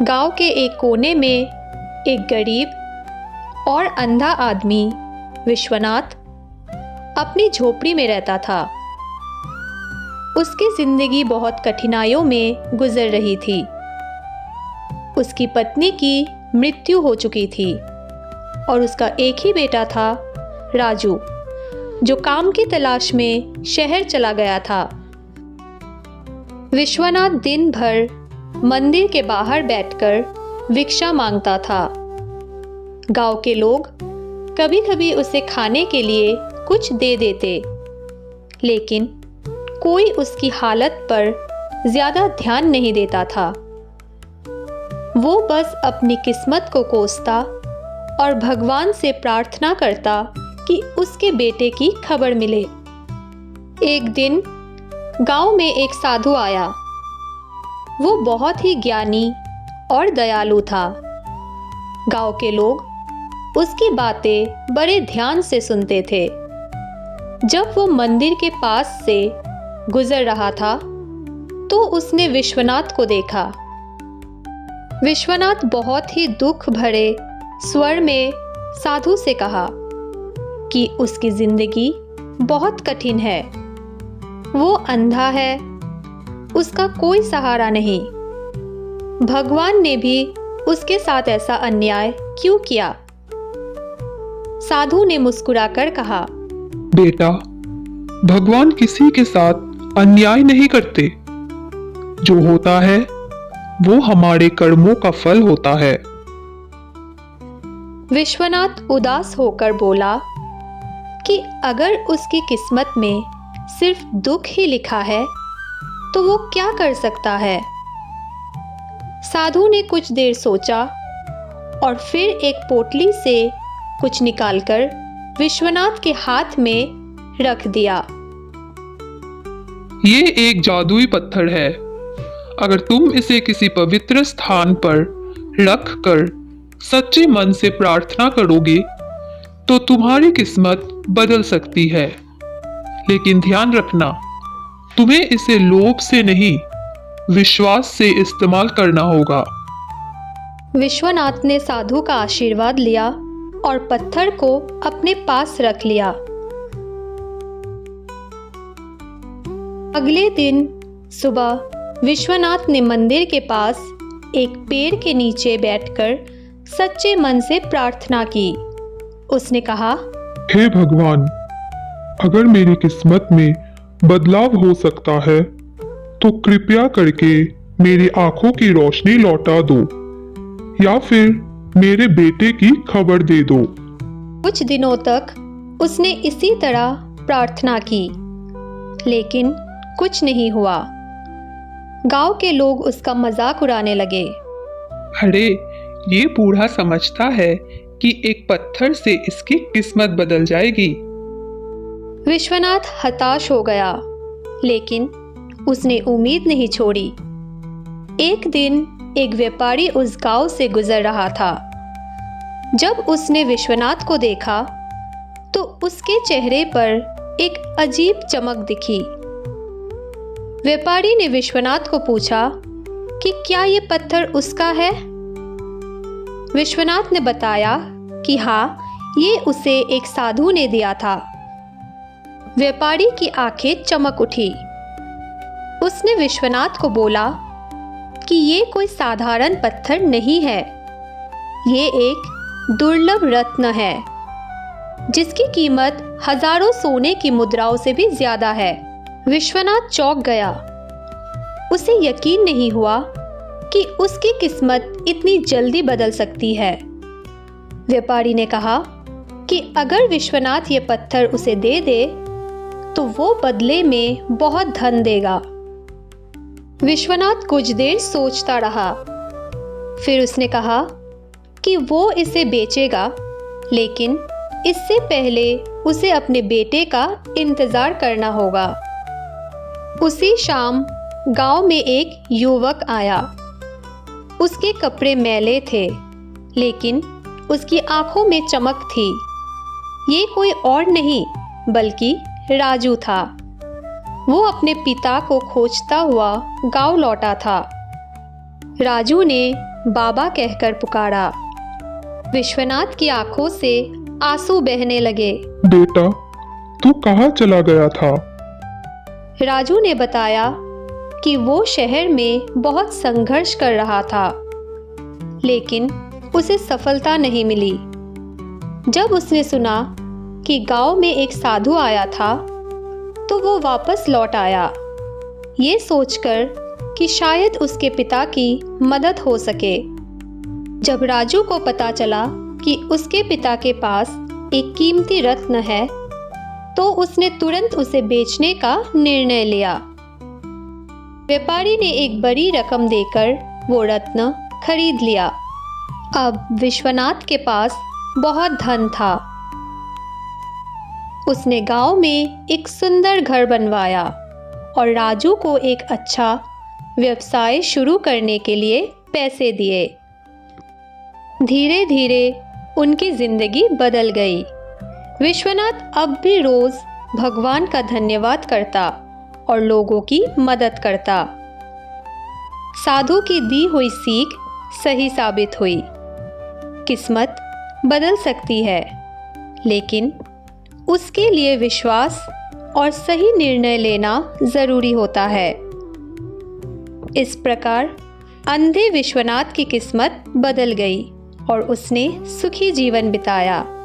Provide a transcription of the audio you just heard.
गांव के एक कोने में एक गरीब और अंधा आदमी विश्वनाथ अपनी झोपड़ी में रहता था। उसकी जिंदगी बहुत कठिनाइयों में गुजर रही थी। उसकी पत्नी की मृत्यु हो चुकी थी और उसका एक ही बेटा था, राजू, जो काम की तलाश में शहर चला गया था। विश्वनाथ दिन भर मंदिर के बाहर बैठकर भिक्षा मांगता था। गांव के लोग कभी कभी उसे खाने के लिए कुछ दे देते, लेकिन कोई उसकी हालत पर ज्यादा ध्यान नहीं देता था। वो बस अपनी किस्मत को कोसता और भगवान से प्रार्थना करता कि उसके बेटे की खबर मिले। एक दिन गांव में एक साधु आया। वो बहुत ही ज्ञानी और दयालु था। गांव के लोग उसकी बातें बड़े ध्यान से सुनते थे। जब वो मंदिर के पास से गुजर रहा था तो उसने विश्वनाथ को देखा। विश्वनाथ बहुत ही दुख भरे स्वर में साधु से कहा कि उसकी जिंदगी बहुत कठिन है। वो अंधा है, उसका कोई सहारा नहीं। भगवान ने भी उसके साथ ऐसा अन्याय क्यों किया? साधु ने मुस्कुराकर कहा, बेटा, भगवान किसी के साथ अन्याय नहीं करते। जो होता है वो हमारे कर्मों का फल होता है। विश्वनाथ उदास होकर बोला कि अगर उसकी किस्मत में सिर्फ दुख ही लिखा है तो वो क्या कर सकता है? साधु ने कुछ देर सोचा और फिर एक पोटली से कुछ निकालकर विश्वनाथ के हाथ में रख दिया। ये एक जादुई पत्थर है। अगर तुम इसे किसी पवित्र स्थान पर रख कर सच्चे मन से प्रार्थना करोगे तो तुम्हारी किस्मत बदल सकती है। लेकिन ध्यान रखना, तुम्हें इसे लोभ से नहीं, विश्वास से इस्तेमाल करना होगा। विश्वनाथ ने साधु का आशीर्वाद लिया और पत्थर को अपने पास रख लिया। अगले दिन सुबह विश्वनाथ ने मंदिर के पास एक पेड़ के नीचे बैठकर सच्चे मन से प्रार्थना की। उसने कहा, हे भगवान, अगर मेरी किस्मत में बदलाव हो सकता है तो कृपया करके मेरी आंखों की रोशनी लौटा दो या फिर मेरे बेटे की खबर दे दो। कुछ दिनों तक उसने इसी तरह प्रार्थना की, लेकिन कुछ नहीं हुआ। गांव के लोग उसका मजाक उड़ाने लगे। अरे, ये बूढ़ा समझता है कि एक पत्थर से इसकी किस्मत बदल जाएगी। विश्वनाथ हताश हो गया, लेकिन उसने उम्मीद नहीं छोड़ी। एक दिन एक व्यापारी उस गांव से गुजर रहा था। जब उसने विश्वनाथ को देखा तो उसके चेहरे पर एक अजीब चमक दिखी। व्यापारी ने विश्वनाथ को पूछा कि क्या ये पत्थर उसका है? विश्वनाथ ने बताया कि हाँ, ये उसे एक साधु ने दिया था। व्यापारी की आंखें चमक उठी। उसने विश्वनाथ को बोला कि ये कोई साधारण पत्थर नहीं है, ये एक दुर्लभ रत्न है जिसकी कीमत हजारों सोने की मुद्राओं से भी ज्यादा है। विश्वनाथ चौंक गया। उसे यकीन नहीं हुआ कि उसकी किस्मत इतनी जल्दी बदल सकती है। व्यापारी ने कहा कि अगर विश्वनाथ ये पत्थर उसे दे दे तो वो बदले में बहुत धन देगा। विश्वनाथ कुछ देर सोचता रहा। फिर उसने कहा कि वो इसे बेचेगा, लेकिन इससे पहले उसे अपने बेटे का इंतजार करना होगा। उसी शाम गांव में एक युवक आया। उसके कपड़े मैले थे, लेकिन उसकी आंखों में चमक थी। ये कोई और नहीं बल्कि राजू था। वो अपने पिता को खोजता हुआ गांव लौटा था। राजू ने बाबा कहकर पुकारा। विश्वनाथ की आंखों से आंसू बहने लगे। बेटा, तू कहाँ चला गया था? राजू ने बताया कि वो शहर में बहुत संघर्ष कर रहा था, लेकिन उसे सफलता नहीं मिली। जब उसने सुना कि गांव में एक साधु आया था, तो वो वापस लौट आया, ये सोचकर कि शायद उसके पिता की मदद हो सके। जब राजू को पता चला कि उसके पिता के पास एक कीमती रत्न है, तो उसने तुरंत उसे बेचने का निर्णय लिया। व्यापारी ने एक बड़ी रकम देकर वो रत्न खरीद लिया। अब विश्वनाथ के पास बहुत धन था। उसने गांव में एक सुंदर घर बनवाया और राजू को एक अच्छा व्यवसाय शुरू करने के लिए पैसे दिए। धीरे धीरे उनकी जिंदगी बदल गई। विश्वनाथ अब भी रोज भगवान का धन्यवाद करता और लोगों की मदद करता। साधु की दी हुई सीख सही साबित हुई। किस्मत बदल सकती है, लेकिन उसके लिए विश्वास और सही निर्णय लेना जरूरी होता है। इस प्रकार अंधे विश्वनाथ की किस्मत बदल गई और उसने सुखी जीवन बिताया।